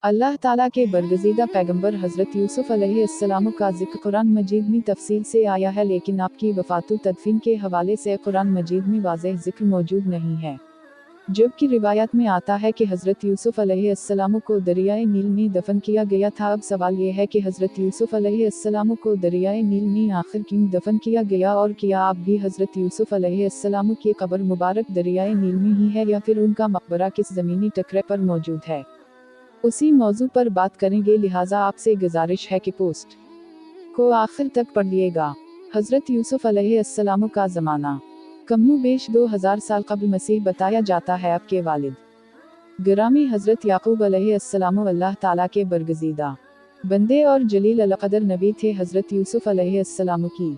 अल्लाह ताला के बरगज़ीदा पैगंबर हज़रत यूसुफ अलैहिस्सलाम का जिक्र कुरान मजीद में तफसील से आया है, लेकिन आपकी वफ़ात तदफीन के हवाले से कुरान मजीद में वाज़ेह जिक्र मौजूद नहीं है। जबकि रिवायत में आता है कि हज़रत यूसुफ अलैहिस्सलाम को दरियाए नील में दफन किया गया था। अब सवाल ये है कि हज़रत यूसुफ अलैहिस्सलाम को दरियाए नील में आखिर क्यों दफन किया गया, और क्या आप भी हज़रत यूसुफ अलैहिस्सलाम की कब्र मुबारक दरियाए नील में ही है, या फिर उनका मकबरा किस ज़मीनी टकरे पर मौजूद है। उसी मौजू पर बात करेंगे, लिहाजा आपसे गुजारिश है कि पोस्ट को आखिर तक पढ़िएगा। हज़रत यूसुफ अलैहिस्सलाम का ज़माना कमो बेश 2000 साल कबल मसीह बताया जाता है। आपके वालिद गिरामी हज़रत याकूब अलैहिस्सलाम अल्लाह ताला के बरगज़ीदा बंदे और जलील अलक़दर नबी थे। हज़रत यूसुफ अलैहिस्सलाम की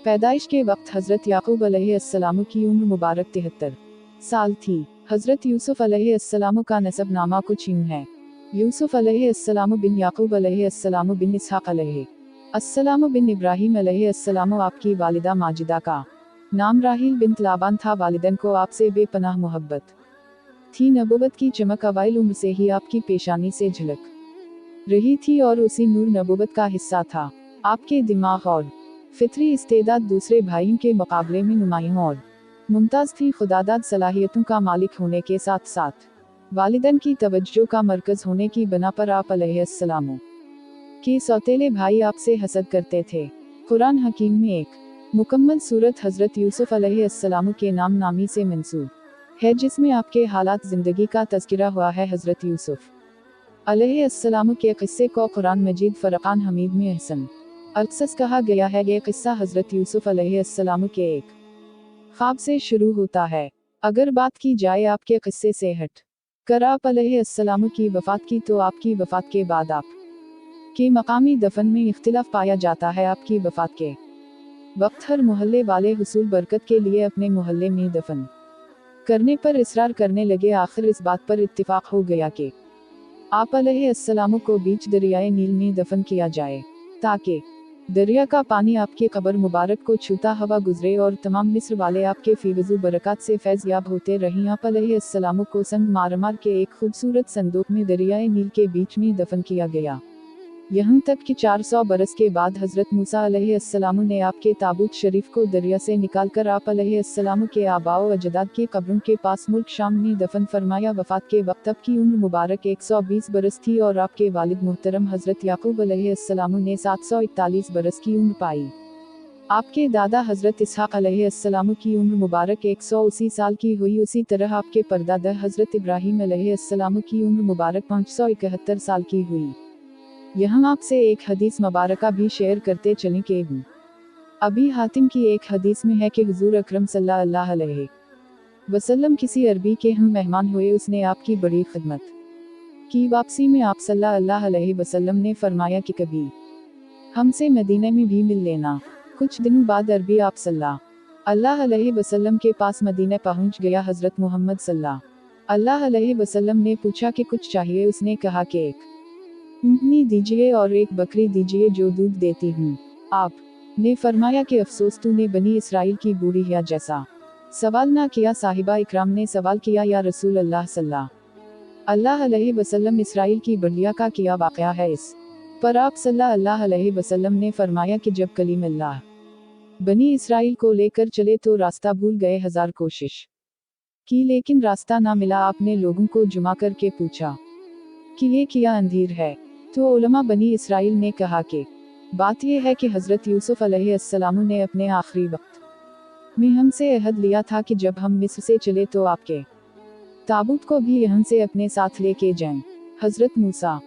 पैदाइश के वक्त हज़रत याकूब अलैहिस्सलाम की उम्र मुबारक 73 साल थी। हज़रत यूसुफ अलैहिस्सलाम का नसब नामा कुछ यूं है: यूसुफ अलैहिस्सलाम बिन याकूब अलैहिस्सलाम बिन इसहाक़ अलैहिस्सलाम बिन इब्राहीम अलैहिस्सलाम। आपकी वालिदा माजिदा का नाम राहील बिन्त लाबान था। वालिदैन को आपसे बेपनाह मोहब्बत थी। नबूवत की चमक अवाइल उम्र से ही आपकी पेशानी से झलक रही थी, और उसी नूर नबूवत का हिस्सा था। आपके दिमाग और फितरी इस्तेदाद दूसरे भाइयों के मुकाबले में नुमायां और मुमताज़ थी। खुदादाद सलाहियतों का मालिक होने के साथ साथ वालिदैन की तवज्जो का मरकज़ होने की बना पर आप अलैहिस्सलाम के सौतेले भाई आपसे हसद करते थे। कुरान हकीम में एक मुकम्मल सूरत हज़रत यूसुफ अलैहिस्सलाम के नाम नामी से मंसूब है, जिसमें आपके हालात ज़िंदगी का तज़किरा हुआ है। हज़रत यूसुफ अलैहिस्सलाम के क़िस्से को कुरान मजीद फ़ुरक़ान हमीद में अहसन अल-क़सस कहा गया है। ये क़िस्सा हज़रत यूसुफ अलैहिस्सलाम के एक ख्वाब से शुरू होता है। अगर बात की जाए आपके क़िस्से से हट कर आप अलैहिस्सलाम की वफ़ात की, तो आपकी वफ़ात के बाद आप के मकामी दफन में इख्तिलाफ पाया जाता है। आपकी वफ़ात के वक्त हर मोहल्ले वाले हुसूल बरकत के लिए अपने मोहल्ले में दफन करने पर इसरार करने लगे। आखिर इस बात पर इत्तिफाक हो गया कि आप अलैहिस्सलाम को बीच दरियाए नील में दफन किया जाए, ताकि दरिया का पानी आपके कब्र मुबारक को छूता हुआ गुजरे और तमाम मिस्र वाले आपके फ़ीवज़ु बरक़ात से फैज़ याब होते रहें। आप अलैहिस्सलाम को संग मार के एक खूबसूरत संदूक में दरियाए नील के बीच में दफन किया गया। यहाँ तक कि 400 बरस के बाद हज़रत मूसा अलैहिस्सलाम ने आपके ताबूत शरीफ को दरिया से निकालकर आप अलैहिस्सलाम के आबाओ अजदाद की कब्रों के पास मुल्क शाम में दफन फरमाया। वफ़ात के वक्त आपकी उम्र मुबारक 120 बरस थी, और आपके वालिद मुहतरम हज़रत याकूब अलैहिस्सलाम ने 741 बरस की उम्र पाई। आपके दादा हज़रत इसहाक़ अलैहिस्सलाम की उम्र मुबारक 180 साल की हुई। उसी तरह आपके परदादा हज़रत इब्राहीम अलैहिस्सलाम की उम्र मुबारक 571 साल की हुई। यहाँ आपसे एक हदीस मुबारका भी शेयर करते चलें कि अबी हातिम की एक हदीस में है कि हुज़ूर अकरम सल्लल्लाहु अलैहि वसल्लम किसी अरबी के हम मेहमान हुए। उसने आपकी बड़ी खिदमत की। वापसी में आप सल्लल्लाहु अलैहि वसल्लम ने फरमाया कि कभी हमसे मदीने में भी मिल लेना। कुछ दिनों बाद अरबी आप सल्लल्लाहु अलैहि वसल्लम के पास मदीने पहुंच गया। हज़रत मोहम्मद सल्लल्लाहु अलैहि वसल्लम ने पूछा कि कुछ चाहिए। उसने कहा कि एक ऊँटनी दीजिए और एक बकरी दीजिए जो दूध देती हूँ। आप ने फरमाया कि अफसोस तूने बनी इसराइल की बूढ़िया जैसा सवाल ना किया। साहिबा इकराम ने सवाल किया, या रसूल अल्लाह सल्लल्लाहु अलैहि वसल्लम, इसराइल की बढ़िया का क्या वाक़या है? इस पर आप सल्लल्लाहु अलैहि वसल्लम ने फरमाया कि जब कलीम अल्लाह बनी इसराइल को लेकर चले तो रास्ता भूल गए। 1000 कोशिश की लेकिन रास्ता ना मिला। आपने लोगों को जुमा करके पूछा कि ये क्या अंधेर है? तो उलमा बनी इसराइल ने कहा कि बात यह है कि हज़रत यूसुफ अलैहिस्सलाम ने अपने आखिरी वक्त में हमसे अहद लिया था कि जब हम मिस्र से चले तो आपके ताबूत को भी यहाँ से अपने साथ लेके जाएं। हज़रत मूसा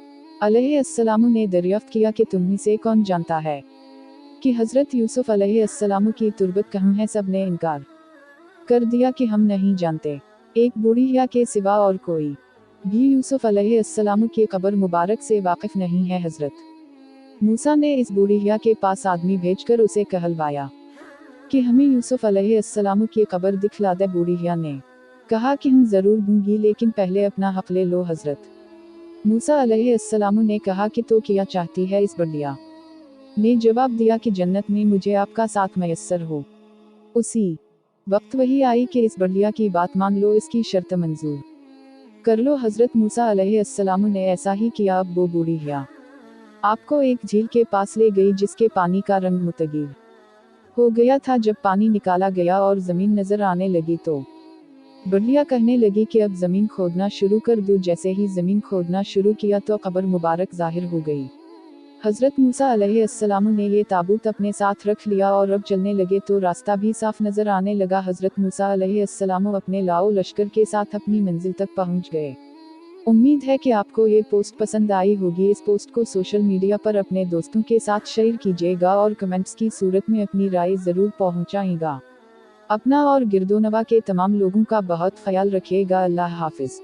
अलैहिस्सलाम ने दरियाफ्त किया कि तुम में से कौन जानता है कि हज़रत यूसुफ अलैहिस्सलाम की तुर्बत कहाँ है? सब ने इनकार कर दिया कि हम नहीं जानते, एक बूढ़िया के सिवा और कोई भी यूसुफ अलैहिस्सलाम की कब्र मुबारक से वाकिफ नहीं है। हज़रत मूसा ने इस बूढ़िया के पास आदमी भेजकर उसे कहलवाया कि हमें यूसुफ अलैहिस्सलाम की कब्र दिखला दे। बूढ़िया ने कहा कि हम ज़रूर दूंगी, लेकिन पहले अपना हक ले लो। हज़रत मूसा अलैहिस्सलाम ने कहा कि तो क्या चाहती है? इस बढ़िया ने जवाब दिया कि जन्नत में मुझे आपका साथ मयस्सर हो। उसी वक्त वही आई कि इस बढ़िया की बात मान लो, इसकी शर्त मंजूर कर लो। हजरत मूसा अलैहिस्सलाम ने ऐसा ही किया। अब वो बूढ़ी हिया आपको एक झील के पास ले गई जिसके पानी का रंग मुतगीर हो गया था। जब पानी निकाला गया और जमीन नजर आने लगी तो बुढ़िया कहने लगी कि अब जमीन खोदना शुरू कर दूं। जैसे ही जमीन खोदना शुरू किया तो कब्र मुबारक जाहिर हो गई। हजरत मूसा अलैहिस्सलाम ने ये ताबूत अपने साथ रख लिया और अब चलने लगे तो रास्ता भी साफ नजर आने लगा। हजरत मूसा अलैहिस्सलाम अपने लाओ लश्कर के साथ अपनी मंजिल तक पहुंच गए। उम्मीद है कि आपको ये पोस्ट पसंद आई होगी। इस पोस्ट को सोशल मीडिया पर अपने दोस्तों के साथ शेयर कीजिएगा और कमेंट्स की सूरत में अपनी राय जरूर पहुंचाइएगा। अपना और गिरदोनवा के तमाम लोगों का बहुत ख्याल रखिएगा। अल्लाह हाफिज।